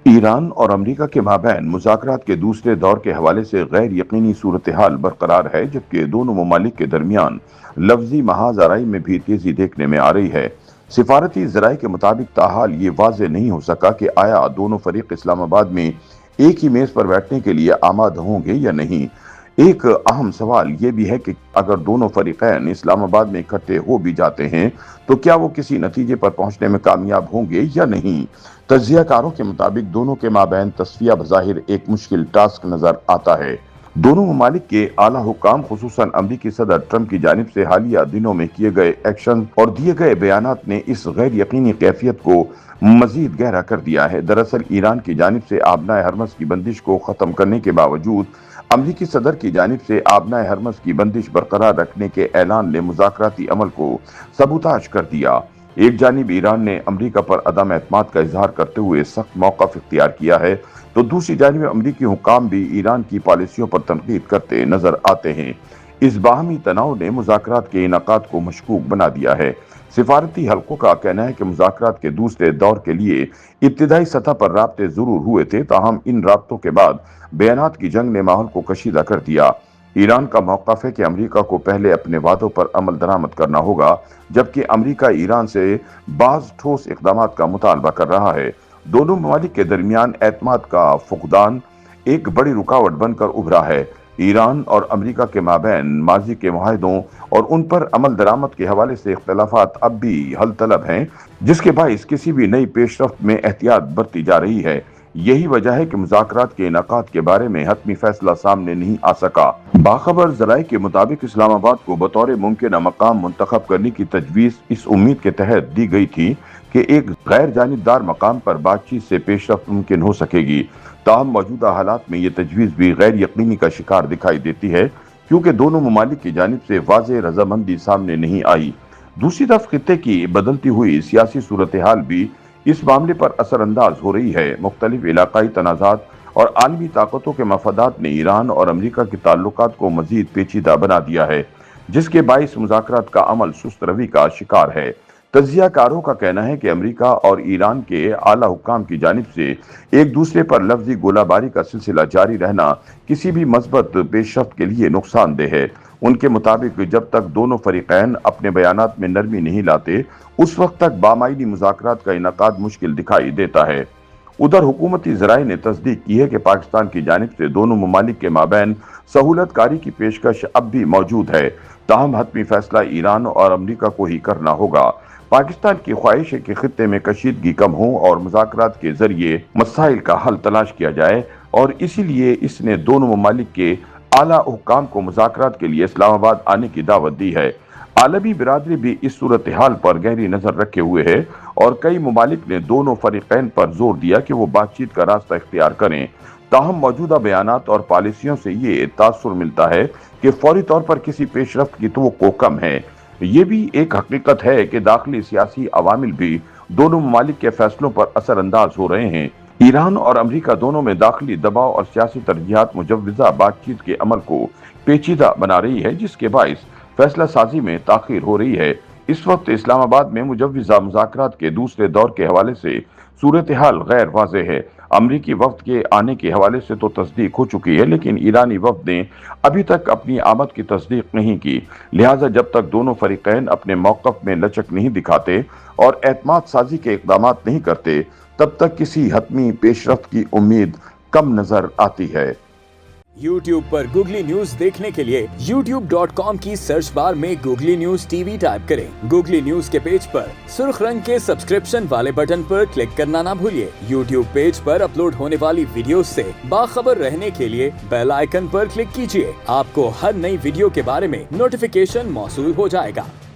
ایران اور امریکہ کے مابین مذاکرات کے دوسرے دور کے حوالے سے غیر یقینی صورتحال برقرار ہے، جبکہ دونوں ممالک کے درمیان لفظی محاذ آرائی میں بھی تیزی دیکھنے میں آ رہی ہے۔ سفارتی ذرائع کے مطابق تاحال یہ واضح نہیں ہو سکا کہ آیا دونوں فریق اسلام آباد میں ایک ہی میز پر بیٹھنے کے لیے آمادہ ہوں گے یا نہیں۔ ایک اہم سوال یہ بھی ہے کہ اگر دونوں فریقین اسلام آباد میں اکٹھے ہو بھی جاتے ہیں تو کیا وہ کسی نتیجے پر پہنچنے میں کامیاب ہوں گے یا نہیں۔ تجزیہ کاروں کے مطابق دونوں کے مابین تصفیہ بظاہر ایک مشکل ٹاسک نظر آتا ہے۔ دونوں ممالک کے اعلیٰ حکام خصوصاً امریکی صدر ٹرمپ کی جانب سے حالیہ دنوں میں کیے گئے ایکشن اور دیے گئے بیانات نے اس غیر یقینی کیفیت کو مزید گہرا کر دیا ہے۔ دراصل ایران کی جانب سے آبنائے ہرمز کی بندش کو ختم کرنے کے باوجود امریکی صدر کی جانب سے آبنائے ہرمز کی بندش برقرار رکھنے کے اعلان نے مذاکراتی عمل کو سبوتاژ کر دیا۔ ایک جانب ایران نے امریکہ پر عدم اعتماد کا اظہار کرتے ہوئے سخت موقف اختیار کیا ہے تو دوسری جانب امریکی حکام بھی ایران کی پالیسیوں پر تنقید کرتے نظر آتے ہیں۔ اس باہمی تناؤ نے مذاکرات کے انعقاد کو مشکوک بنا دیا ہے۔ سفارتی حلقوں کا کہنا ہے کہ مذاکرات کے دوسرے دور کے لیے ابتدائی سطح پر رابطے ضرور ہوئے تھے، تاہم ان رابطوں کے بعد بیانات کی جنگ نے ماحول کو کشیدہ کر دیا۔ ایران کا موقف ہے کہ امریکہ کو پہلے اپنے وعدوں پر عمل درآمد کرنا ہوگا، جبکہ امریکہ ایران سے بعض ٹھوس اقدامات کا مطالبہ کر رہا ہے۔ دونوں ممالک کے درمیان اعتماد کا فقدان ایک بڑی رکاوٹ بن کر ابھرا ہے۔ ایران اور امریکہ کے مابین ماضی کے معاہدوں اور ان پر عمل درآمد کے حوالے سے اختلافات اب بھی حل طلب ہیں، جس کے باعث کسی بھی نئی پیش رفت میں احتیاط برتی جا رہی ہے۔ یہی وجہ ہے کہ مذاکرات کے انعقاد کے بارے میں حتمی فیصلہ سامنے نہیں آ سکا۔ باخبر ذرائع کے مطابق اسلام آباد کو بطور ممکنہ مقام منتخب کرنے کی تجویز اس امید کے تحت دی گئی تھی کہ ایک غیر جانبدار مقام پر بات چیت سے پیش رفت ممکن ہو سکے گی۔ تاہم موجودہ حالات میں یہ تجویز بھی غیر یقینی کا شکار دکھائی دیتی ہے، کیونکہ دونوں ممالک کی جانب سے واضح رضامندی سامنے نہیں آئی۔ دوسری طرف خطے کی بدلتی ہوئی سیاسی صورتحال بھی اس معاملے پر اثر انداز ہو رہی ہے۔ مختلف علاقائی تنازعات اور عالمی طاقتوں کے مفادات نے ایران اور امریکہ کے تعلقات کو مزید پیچیدہ بنا دیا ہے، جس کے باعث مذاکرات کا عمل سست روی کا شکار ہے۔ تجزیہ کاروں کا کہنا ہے کہ امریکہ اور ایران کے اعلیٰ حکام کی جانب سے ایک دوسرے پر لفظی گولہ باری کا سلسلہ جاری رہنا کسی بھی مثبت پیش رفت کے لیے نقصان دہ ہے۔ ان کے مطابق جب تک دونوں فریقین اپنے بیانات میں نرمی نہیں لاتے، اس وقت تک بامعنی مذاکرات کا انعقاد مشکل دکھائی دیتا ہے۔ ادھر حکومتی ذرائع نے تصدیق کی ہے کہ پاکستان کی جانب سے دونوں ممالک کے مابین سہولت کاری کی پیشکش اب بھی موجود ہے، تاہم حتمی فیصلہ ایران اور امریکہ کو ہی کرنا ہوگا۔ پاکستان کی خواہش ہے کہ خطے میں کشیدگی کم ہو اور مذاکرات کے ذریعے مسائل کا حل تلاش کیا جائے، اور اسی لیے اس نے دونوں ممالک کے اعلیٰ حکام کو مذاکرات کے لیے اسلام آباد آنے کی دعوت دی ہے۔ عالمی برادری بھی اس صورتحال پر گہری نظر رکھے ہوئے ہے اور کئی ممالک نے دونوں فریقین پر زور دیا کہ وہ بات چیت کا راستہ اختیار کریں۔ تاہم موجودہ بیانات اور پالیسیوں سے یہ تاثر ملتا ہے کہ فوری طور پر کسی پیش رفت کی توقع کم ہے۔ یہ بھی ایک حقیقت ہے کہ داخلی سیاسی عوامل بھی دونوں ممالک کے فیصلوں پر اثر انداز ہو رہے ہیں۔ ایران اور امریکہ دونوں میں داخلی دباؤ اور سیاسی ترجیحات مجوزہ بات چیت کے عمل کو پیچیدہ بنا رہی ہے، جس کے باعث فیصلہ سازی میں تاخیر ہو رہی ہے۔ اس وقت اسلام آباد میں مجوزہ مذاکرات کے دوسرے دور کے حوالے سے صورتحال غیر واضح ہے۔ امریکی وفد کے آنے کے حوالے سے تو تصدیق ہو چکی ہے، لیکن ایرانی وفد نے ابھی تک اپنی آمد کی تصدیق نہیں کی۔ لہٰذا جب تک دونوں فریقین اپنے موقف میں لچک نہیں دکھاتے اور اعتماد سازی کے اقدامات نہیں کرتے، تب تک کسی حتمی پیش رفت کی امید کم نظر آتی ہے۔ یوٹیوب پر گوگلی نیوز دیکھنے کے لیے youtube.com کی سرچ بار میں googly news T V type کریں۔ گوگلی نیوز کے پیج پر سرخ رنگ کے سبسکرپشن والے بٹن پر کلک کرنا نہ بھولیے۔ یوٹیوب پیج پر اپلوڈ ہونے والی ویڈیوز سے باخبر رہنے کے لیے بیل آئیکن پر کلک کیجیے۔ آپ کو ہر نئی ویڈیو کے بارے میں نوٹیفیکیشن موصول ہو جائے گا۔